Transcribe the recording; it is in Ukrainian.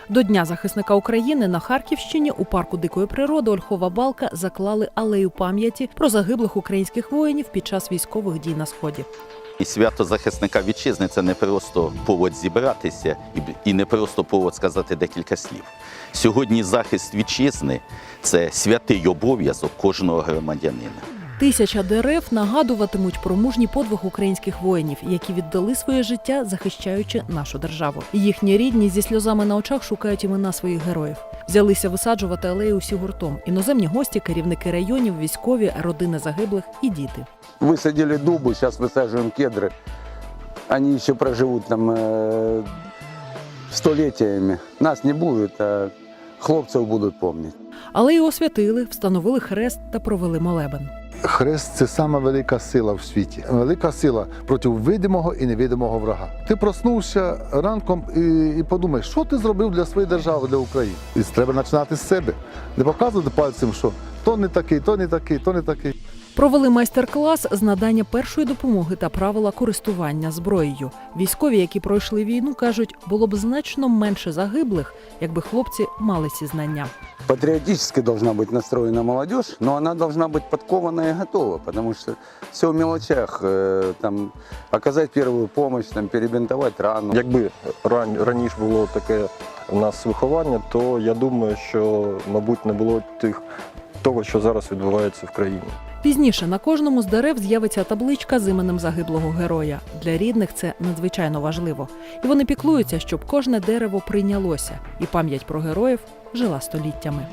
До Дня захисника України на Харківщині у парку дикої природи Ольхова Балка заклали алею пам'яті про загиблих українських воїнів під час військових дій на Сході. І свято захисника вітчизни – це не просто повод зібратися і не просто повод сказати декілька слів. Сьогодні захист вітчизни – це святий обов'язок кожного громадянина. 1000 дерев нагадуватимуть про мужній подвиг українських воїнів, які віддали своє життя, захищаючи нашу державу. Їхні рідні зі сльозами на очах шукають імена своїх героїв. Взялися висаджувати алею усі гуртом. Іноземні гості, керівники районів, військові, родини загиблих і діти. Высадили дубы, сейчас высаживаем кедры. Они еще проживут там столетиями. Нас не будет, а хлопцев будут помнить. Алею освятили, встановили хрест та провели молебен. Хрест – це сама велика сила в світі. Велика сила проти видимого і невидимого врага. Ти проснувся ранком і подумаєш, що ти зробив для своєї держави, для України. І треба починати з себе. Не показувати пальцем, що то не такий, то не такий, то не такий. Провели майстер-клас з надання першої допомоги та правила користування зброєю. Військові, які пройшли війну, кажуть, було б значно менше загиблих, якби хлопці мали ці знання. Патриотически должна быть настроена молодежь, но она должна быть подкована и готова, потому что все в мелочах, там, оказать первую помощь, там, перебинтовать рану. Якби раніше було таке у нас виховання, то я думаю, що, мабуть, не було того, що зараз відбувається в країні. Пізніше на кожному з дерев з'явиться табличка з іменем загиблого героя. Для рідних це надзвичайно важливо. І вони піклуються, щоб кожне дерево прийнялося, і пам'ять про героїв жила століттями.